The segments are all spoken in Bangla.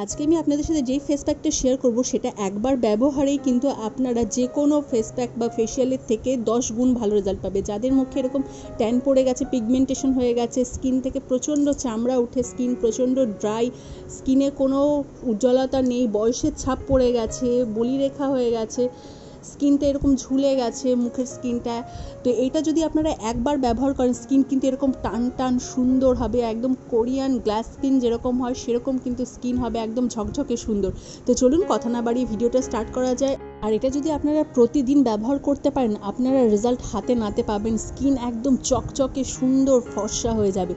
আজকে আমি আপনাদের সাথে যেই ফেস প্যাকটা শেয়ার করব সেটা একবার ব্যবহারেই কিন্তু আপনারা যে কোনো ফেস প্যাক বা ফেশিয়ালের থেকে 10 গুণ ভালো রেজাল্ট পাবে। যাদের মুখে এরকম ট্যান পড়ে গেছে, পিগমেন্টেশন হয়ে গেছে, স্কিন থেকে প্রচণ্ড চামড়া উঠে, স্কিন প্রচণ্ড ড্রাই, স্কিনে কোনো উজ্জ্বলতা নেই, বয়সের ছাপ পড়ে গেছে, বলিরেখা হয়ে গেছে, স্কিনটা এরকম ঝুলে গেছে মুখের স্কিনটা, তো এইটা যদি আপনারা একবার ব্যবহার করেন স্কিন কিন্তু এরকম টান টান সুন্দর হবে, একদম কোরিয়ান গ্লাস স্কিন যেরকম হয় সেরকম কিন্তু স্কিন হবে, একদম ঝকঝকে সুন্দর। তো চলুন কথা না বাড়িয়ে ভিডিওটা স্টার্ট করা যায়। আর এটা যদি আপনারা প্রতিদিন ব্যবহার করতে পারেন আপনারা রেজাল্ট হাতে নাতে পাবেন, স্কিন একদম চকচকে সুন্দর ফর্সা হয়ে যাবে।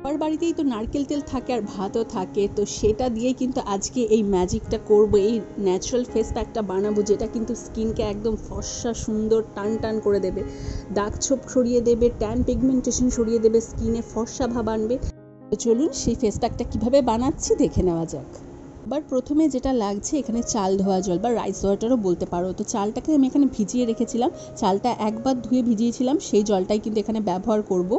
সবার বাড়িতেই তো নারকেল তেল থাকে আর ভাতও থাকে, তো সেটা দিয়েই কিন্তু আজকে এই ম্যাজিকটা করব, এই ন্যাচারাল ফেস প্যাকটা বানাবো যেটা কিন্তু স্কিনকে একদম ফর্সা সুন্দর টান টান করে দেবে, দাগ ছোপ সরিয়ে দেবে, ট্যান পিগমেন্টেশন সরিয়ে দেবে, স্কিনে ফর্সা ভাব আনবে। তো চলুন সেই ফেস প্যাকটা কীভাবে বানাচ্ছি দেখে নেওয়া যাক। আবার প্রথমে যেটা লাগছে এখানে চাল ধোয়া জল বা রাইস ওয়াটারও বলতে পারো। তো চালটাকে আমি এখানে ভিজিয়ে রেখেছিলাম, চালটা একবার ধুয়ে ভিজিয়েছিলাম, সেই জলটাই কিন্তু এখানে ব্যবহার করব।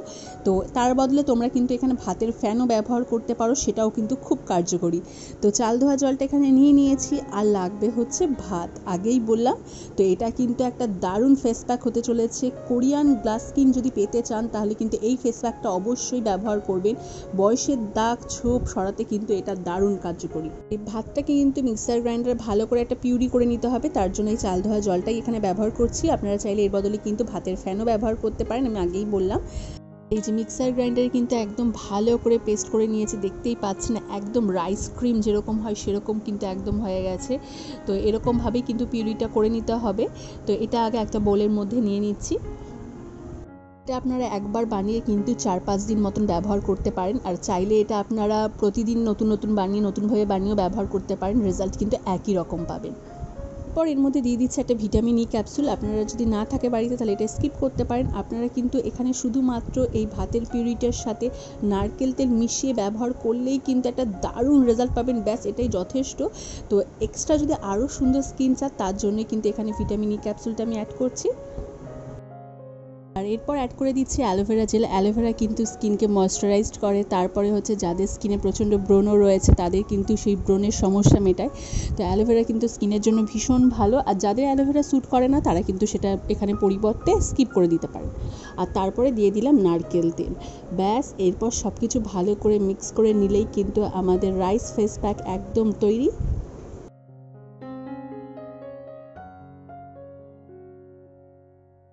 তো তার বদলে তোমরা কিন্তু এখানে ভাতের ফ্যানও ব্যবহার করতে পারো, সেটাও কিন্তু খুব কার্যকরী। তো চাল ধোয়া জলটা এখানে নিয়ে নিয়েছি, আর লাগবে হচ্ছে ভাত, আগেই বললাম। তো এটা কিন্তু একটা দারুণ ফেস প্যাক হতে চলেছে। কোরিয়ান গ্লাস স্কিন যদি পেতে চান তাহলে কিন্তু এই ফেস প্যাকটা অবশ্যই ব্যবহার করবেন, বয়সের দাগ ছোপ সরাতে কিন্তু এটা দারুণ কার্যকরী। এই ভাতটাকে কিন্তু মিক্সার গ্রাইন্ডারে ভালো করে একটা পিউরি করে নিতে হবে, তার জন্য এই চাল ধোয়া জলটাই এখানে ব্যবহার করছি। আপনারা চাইলে এর বদলে কিন্তু ভাতের ফ্যানও ব্যবহার করতে পারেন, আমি আগেই বললাম। এই যে মিক্সার গ্রাইন্ডারে কিন্তু একদম ভালো করে পেস্ট করে নিয়েছি, দেখতেই পাচ্ছেন একদম রাইস ক্রিম যেরকম হয় সেরকম কিন্তু একদম হয়ে গেছে। তো এরকমভাবেই কিন্তু পিউরিটা করে নিতে হবে। তো এটা আগে একটা বোলের মধ্যে নিয়ে নিচ্ছি। এটা আপনারা একবার বানিয়ে কিন্তু 4-5 দিন মতন ব্যবহার করতে পারেন, আর চাইলে এটা আপনারা প্রতিদিন নতুন নতুন বানিয়ে নতুনভাবে বানিয়েও ব্যবহার করতে পারেন, রেজাল্ট কিন্তু একই রকম পাবেন। পর এর মধ্যে দিয়ে দিচ্ছে একটা ভিটামিন ই ক্যাপসুল, আপনারা যদি না থাকে বাড়িতে তাহলে এটা স্কিপ করতে পারেন। আপনারা কিন্তু এখানে শুধুমাত্র এই ভাতের পিউরিটার সাথে নারকেল তেল মিশিয়ে ব্যবহার করলেই কিন্তু একটা দারুণ রেজাল্ট পাবেন, ব্যাস এটাই যথেষ্ট। তো এক্সট্রা যদি আরও সুন্দর স্কিন চান তার জন্যই কিন্তু এখানে ভিটামিন ই ক্যাপসুলটা আমি অ্যাড করছি। আর এরপর অ্যাড করে দিচ্ছি অ্যালোভেরা জেল। অ্যালোভেরা কিন্তু স্কিনকে ময়শ্চারাইজড করে, তারপরে হচ্ছে যাদের স্কিনে প্রচণ্ড ব্রণও রয়েছে তাদের কিন্তু সেই ব্রণের সমস্যা মেটায়। তো অ্যালোভেরা কিন্তু স্কিনের জন্য ভীষণ ভালো, আর যাদের অ্যালোভেরা স্যুট করে না তারা কিন্তু সেটা এখানে পরিবর্তে স্কিপ করে দিতে পারেন। আর তারপরে দিয়ে দিলাম নারকেল তেল, ব্যাস এরপর সব কিছু ভালো করে মিক্স করে নিলেই কিন্তু আমাদের রাইস ফেস প্যাক একদম তৈরি।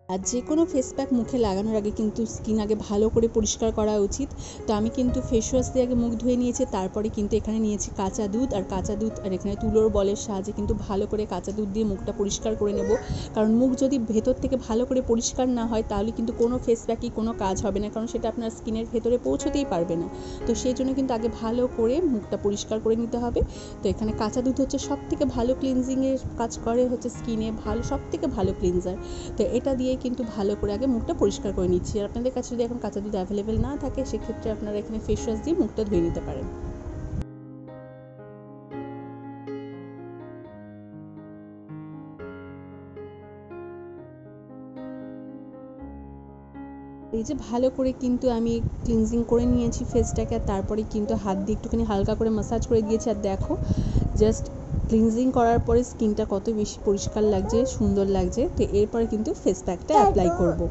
আর যে কোনো ফেস প্যাক মুখে লাগানোর আগে কিন্তু স্কিন আগে ভালো করে পরিষ্কার করা উচিত। তো আমি কিন্তু ফেস ওয়াশ দিয়ে আগে মুখ ধুয়ে নিয়েছি, তারপরে কিন্তু এখানে নিয়েছি কাঁচা দুধ, আর এখানে তুলোর বলের সাহায্যে কিন্তু ভালো করে কাঁচা দুধ দিয়ে মুখটা পরিষ্কার করে নেব। কারণ মুখ যদি ভেতর থেকে ভালো করে পরিষ্কার না হয় তাহলে কিন্তু কোনো ফেস প্যাকই কোনো কাজ হবে না, কারণ সেটা আপনার স্কিনের ভেতরে পৌঁছতেই পারবে না। তো সেই জন্য কিন্তু আগে ভালো করে মুখটা পরিষ্কার করে নিতে হবে। তো এখানে কাঁচা দুধ হচ্ছে সব থেকে ভালো ক্লিনজিংয়ের কাজ করে, হচ্ছে স্কিনে ভালো, সব থেকে ভালো ক্লিনজার। তো এটা দিয়ে কিন্তু ভালো করে আগে মুখটা পরিষ্কার করে নিচ্ছি। আর আপনাদের কাছে যদি এখন কাঁচা দুধ অ্যাভেলেবেল না থাকে সেক্ষেত্রে আপনারা এখানে ফেস ওয়াশ দিয়ে মুখটা ধুয়ে নিতে পারেন। এই যে ভালো করে কিন্তু আমি ক্লিনজিং করে নিয়েছি ফেসটাকে, তারপরে কিন্তু হাত দিয়ে একটুখানি হালকা করে ম্যাসাজ করে দিয়েছি। আর দেখো জাস্ট ক্লিনজিং করার পরে স্কিনটা কত বেশি পরিষ্কার লাগছে, সুন্দর লাগছে। তো এরপরে কিন্তু ফেস প্যাকটা অ্যাপ্লাই করব।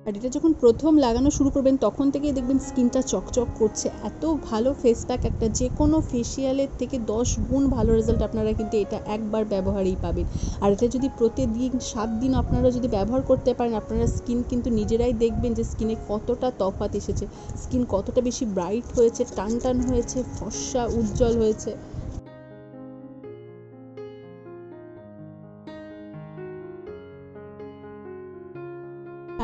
আর এটা যখন প্রথম লাগানো শুরু করবেন তখন থেকেই দেখবেন স্কিনটা চকচক করছে, এত ভালো ফেস প্যাক একটা, যে কোনো ফেসিয়ালের থেকে 10 গুণ ভালো রেজাল্ট আপনারা কিন্তু এটা একবার ব্যবহারেই পাবেন। আর এটা যদি প্রতিদিন 7 দিন আপনারা যদি ব্যবহার করতে পারেন আপনারা স্কিন কিন্তু নিজেরাই দেখবেন যে স্কিনে কতটা তফাৎ এসেছে, স্কিন কতটা বেশি ব্রাইট হয়েছে, টান টান হয়েছে, ফর্সা উজ্জ্বল হয়েছে।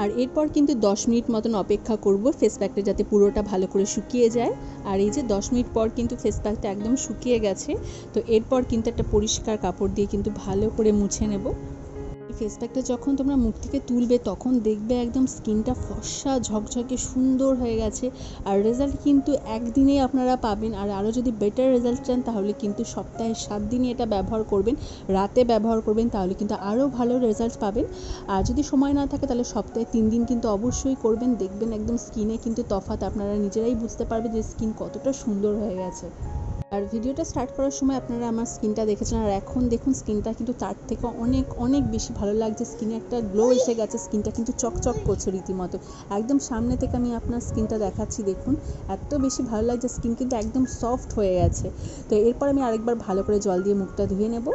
আর এরপর কিন্তু 10 মিনিট মতন অপেক্ষা করব ফেস প্যাকটা যাতে পুরোটা ভালো করে শুকিয়ে যায়। আর এই যে 10 মিনিট পর কিন্তু ফেস প্যাকটা একদম শুকিয়ে গেছে। তো এরপর কিন্তু একটা পরিষ্কার কাপড় দিয়ে কিন্তু ভালো করে মুছে নেব। ফেস প্যাকটা যখন তোমরা মুখ থেকে তুলবে তখন দেখবে একদম স্কিনটা ফর্সা ঝকঝকে সুন্দর হয়ে গেছে। আর রেজাল্ট কিন্তু একদিনেই আপনারা পাবেন, আর আরও যদি বেটার রেজাল্ট চান তাহলে কিন্তু সপ্তাহে 7 দিনই এটা ব্যবহার করবেন, রাতে ব্যবহার করবেন, তাহলে কিন্তু আরও ভালো রেজাল্ট পাবেন। আর যদি সময় না থাকে তাহলে সপ্তাহে 3 দিন কিন্তু অবশ্যই করবেন, দেখবেন একদম স্কিনে কিন্তু তফাৎ আপনারা নিজেরাই বুঝতে পারবেন যে স্কিন কতটা সুন্দর হয়ে গেছে। আর ভিডিওটা স্টার্ট করার সময় আপনারা আমার স্কিনটা দেখেছেন, আর এখন দেখুন স্কিনটা কিন্তু তার থেকে অনেক অনেক বেশি ভালো লাগছে। স্কিনে একটা গ্লো এসে গেছে, স্কিনটা কিন্তু চকচক করছে রীতিমতো। একদম সামনে থেকে আমি আপনার স্কিনটা দেখাচ্ছি, দেখুন এত বেশি ভালো লাগছে, স্কিন কিন্তু একদম সফট হয়ে গেছে। তো এরপর আমি আরেকবার ভালো করে জল দিয়ে মুখটা ধুয়ে নেব।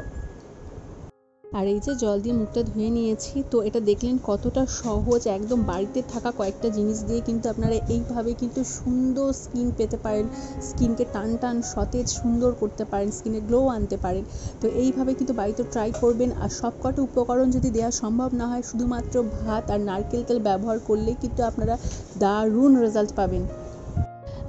আর এই যে জল দিয়ে মুখটা ধুয়ে নিয়েছি, তো এটা দেখলেন কতটা সহজ, একদম বাড়িতে থাকা কয়েকটা জিনিস দিয়ে কিন্তু আপনারা এইভাবে কিন্তু সুন্দর স্কিন পেতে পারেন, স্কিনকে টান টান সতেজ সুন্দর করতে পারেন, স্কিনে গ্লো আনতে পারেন। তো এইভাবে কিন্তু বাড়িতে ট্রাই করবেন। আর সবকটা উপকরণ যদি দেওয়া সম্ভব না হয়, শুধুমাত্র ভাত আর নারকেল তেল ব্যবহার করলেই কিন্তু আপনারা দারুণ রেজাল্ট পাবেন।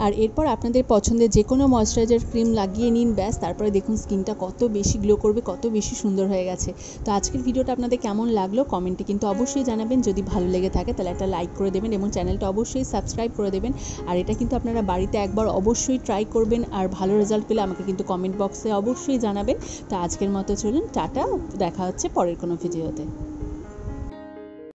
আর এরপর আপনাদের পছন্দের যে কোনো ময়শ্চারাইজার ক্রিম লাগিয়ে নিন, ব্যাস। তারপরে দেখুন স্কিনটা কত বেশি গ্লো করবে, কত বেশি সুন্দর হয়ে গেছে। তো আজকের ভিডিওটা আপনাদের কেমন লাগলো কমেন্টে কিন্তু অবশ্যই জানাবেন। যদি ভালো লেগে থাকে তাহলে একটা লাইক করে দেবেন এবং চ্যানেলটা অবশ্যই সাবস্ক্রাইব করে দেবেন। আর এটা কিন্তু আপনারা বাড়িতে একবার অবশ্যই ট্রাই করবেন, আর ভালো রেজাল্ট পেলে আমাকে কিন্তু কমেন্ট বক্সে অবশ্যই জানাবেন। তো আজকের মতো চলুন, টাটা, দেখা হচ্ছে পরের কোনো ভিডিওতে।